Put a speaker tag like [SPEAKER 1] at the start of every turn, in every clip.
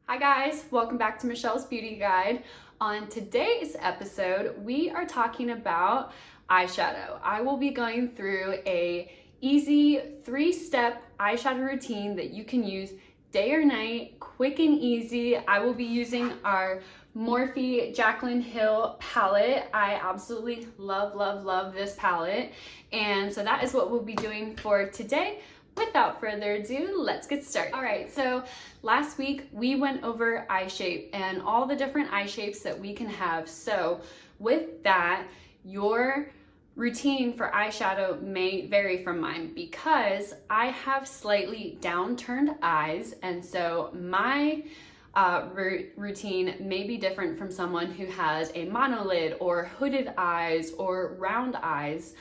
[SPEAKER 1] Hi guys, welcome back to Michelle's Beauty Guide. On today's episode, we are talking about eyeshadow. I will be going through a easy 3-step eyeshadow routine that you can use day or night, quick and easy. I will be using our Morphe Jaclyn Hill palette. I absolutely love this palette. And so that is what we'll be doing for today. Without further ado, let's get started. All right, so last week we went over eye shape and all the different eye shapes that we can have. So with that, your routine for eyeshadow may vary from mine because I have slightly downturned eyes, and so my routine may be different from someone who has a monolid or hooded eyes or round eyes.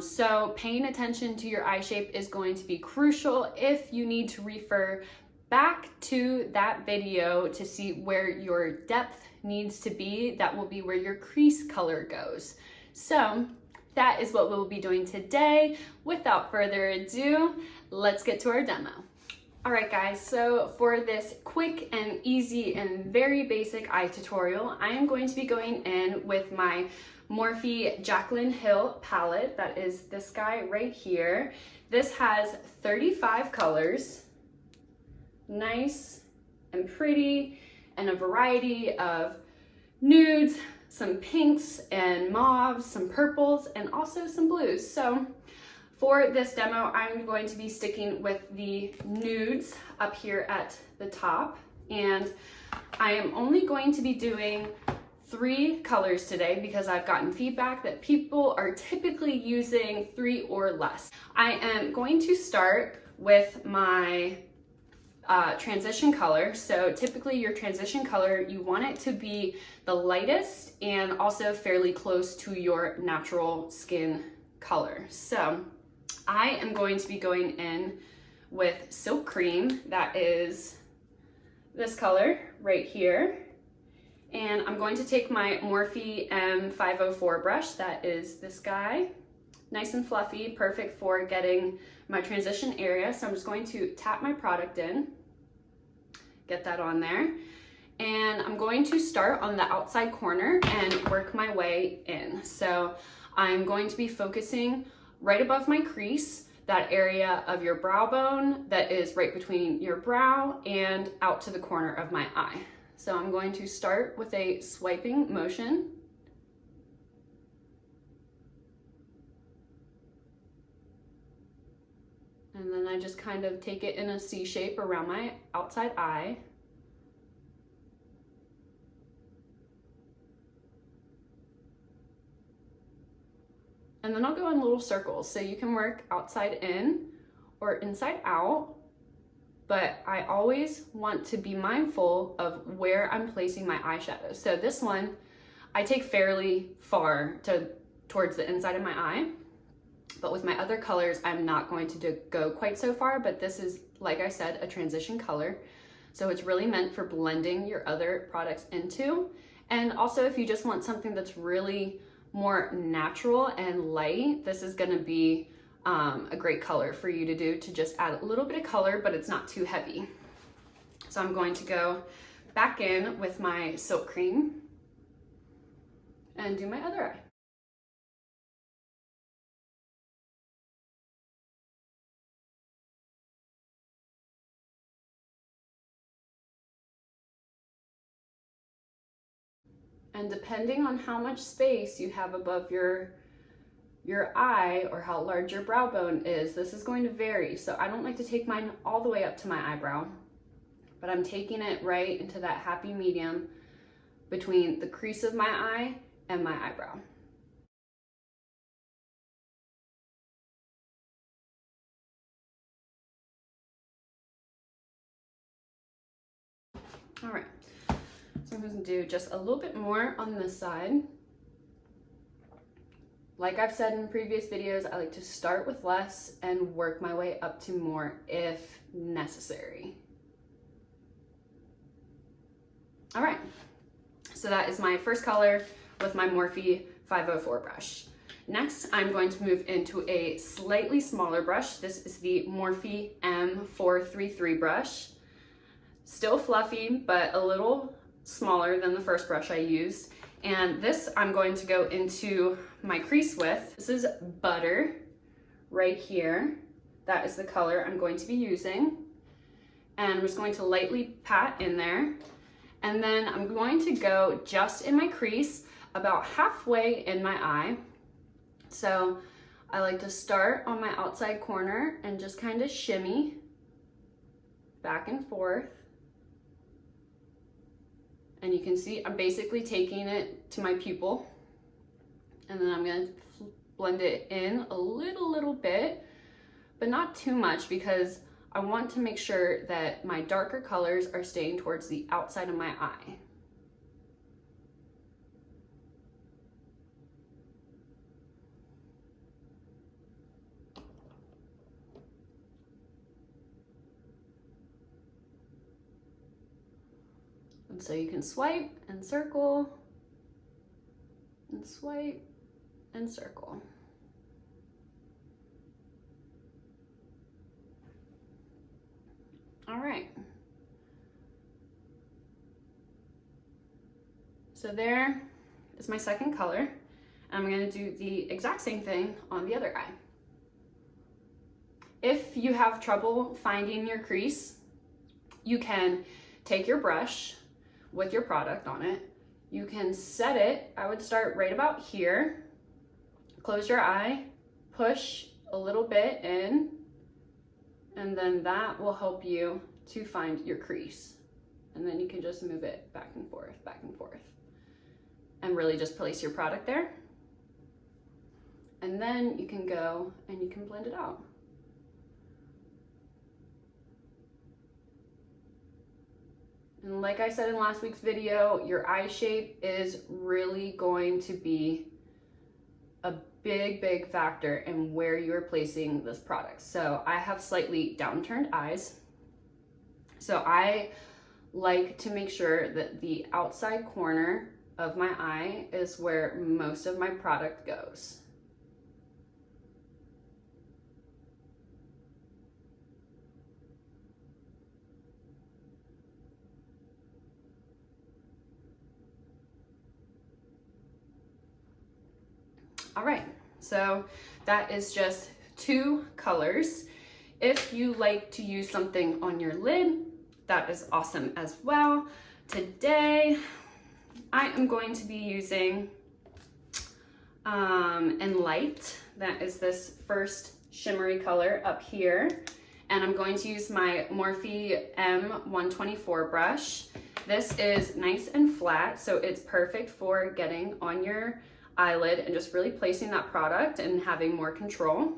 [SPEAKER 1] So paying attention to your eye shape is going to be crucial. If you need to refer back to that video to see where your depth needs to be, that will be where your crease color goes. So that is what we'll be doing today. Without further ado, let's get to our demo. All right guys, so for this quick and easy and very basic eye tutorial, I am going to be going in with my Morphe Jaclyn Hill palette. That is this guy right here. This has 35 colors, nice and pretty, and a variety of nudes, some pinks and mauves, some purples, and also some blues. So for this demo, I'm going to be sticking with the nudes up here at the top, and I am only going to be doing 3 colors today because I've gotten feedback that people are typically using 3 or less. I am going to start with my transition color. So typically your transition color, you want it to be the lightest and also fairly close to your natural skin color. So I am going to be going in with Silk Cream. That is this color right here. And I'm going to take my Morphe M504 brush, that is this guy. Nice and fluffy, perfect for getting my transition area. So I'm just going to tap my product in, get that on there. And I'm going to start on the outside corner and work my way in. So I'm going to be focusing right above my crease, that area of your brow bone that is right between your brow and out to the corner of my eye. So I'm going to start with a swiping motion. And then I just kind of take it in a C shape around my outside eye. And then I'll go in little circles. So you can work outside in or inside out. But I always want to be mindful of where I'm placing my eyeshadow. So this one, I take fairly far towards the inside of my eye. But with my other colors, I'm not going to go quite so far, but this is, like I said, a transition color. So it's really meant for blending your other products into. And also if you just want something that's really more natural and light, this is gonna be a great color for you to do, to just add a little bit of color, but it's not too heavy. So I'm going to go back in with my Silk Cream and do my other eye. And depending on how much space you have above your eye or how large your brow bone is, this is going to vary. So I don't like to take mine all the way up to my eyebrow, but I'm taking it right into that happy medium between the crease of my eye and my eyebrow. All right, so I'm going to do just a little bit more on this side. Like I've said in previous videos, I like to start with less and work my way up to more if necessary. All right, so that is my first color with my Morphe 504 brush. Next, I'm going to move into a slightly smaller brush. This is the Morphe M433 brush. still fluffy, but a little smaller than the first brush I used. And this I'm going to go into my crease with. This is Butter right here. That is the color I'm going to be using. And I'm just going to lightly pat in there. And then I'm going to go just in my crease, about halfway in my eye. So I like to start on my outside corner and just kind of shimmy back and forth. And you can see I'm basically taking it to my pupil. And then I'm gonna blend it in a little bit, but not too much, because I want to make sure that my darker colors are staying towards the outside of my eye. And so you can swipe and circle, and swipe and circle. All right. So there is my second color. I'm gonna do the exact same thing on the other eye. If you have trouble finding your crease, you can take your brush with your product on it. You can set it, I would start right about here, close your eye, push a little bit in, and then that will help you to find your crease. And then you can just move it back and forth, and really just place your product there. And then you can go and you can blend it out. And like I said in last week's video, your eye shape is really going to be a big factor in where you're placing this product. So I have slightly downturned eyes. So I like to make sure that the outside corner of my eye is where most of my product goes. All right, so that is just 2 colors. If you like to use something on your lid, that is awesome as well. Today, I am going to be using in Light. That is this first shimmery color up here. And I'm going to use my Morphe M124 brush. This is nice and flat, so it's perfect for getting on your eyelid and just really placing that product and having more control.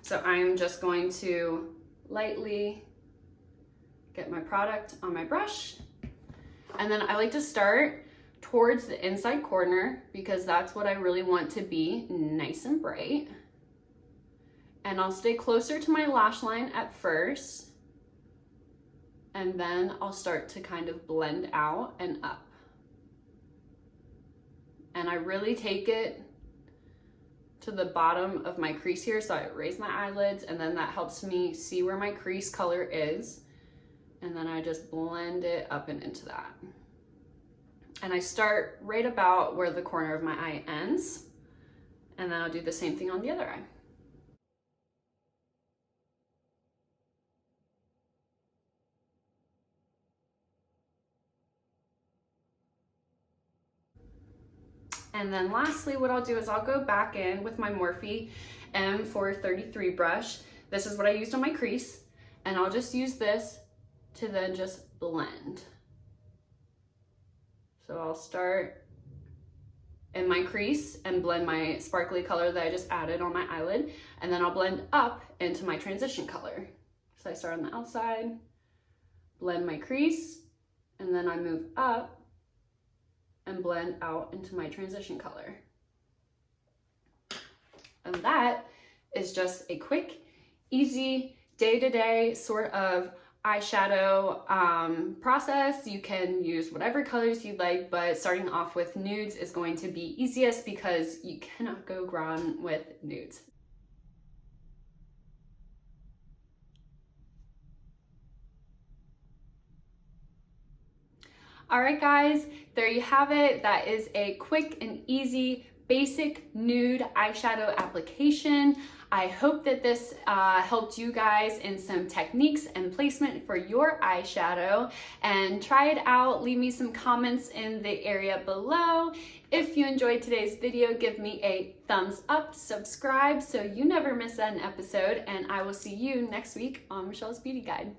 [SPEAKER 1] So I'm just going to lightly get my product on my brush. And then I like to start towards the inside corner because that's what I really want to be nice and bright. And I'll stay closer to my lash line at first. And then I'll start to kind of blend out and up. And I really take it to the bottom of my crease here, so I raise my eyelids, and then that helps me see where my crease color is. And then I just blend it up and into that. And I start right about where the corner of my eye ends. And then I'll do the same thing on the other eye. And then lastly, what I'll do is I'll go back in with my Morphe M433 brush. This is what I used on my crease. And I'll just use this to then just blend. So I'll start in my crease and blend my sparkly color that I just added on my eyelid. And then I'll blend up into my transition color. So I start on the outside, blend my crease, and then I move up and blend out into my transition color. And that is just a quick, easy, day-to-day sort of eyeshadow process. You can use whatever colors you'd like, but starting off with nudes is going to be easiest because you cannot go wrong with nudes. All right, guys, there you have it. That is a quick and easy basic nude eyeshadow application. I hope that this helped you guys in some techniques and placement for your eyeshadow, and try it out. Leave me some comments in the area below. If you enjoyed today's video, give me a thumbs up, subscribe so you never miss an episode, and I will see you next week on Michelle's Beauty Guide.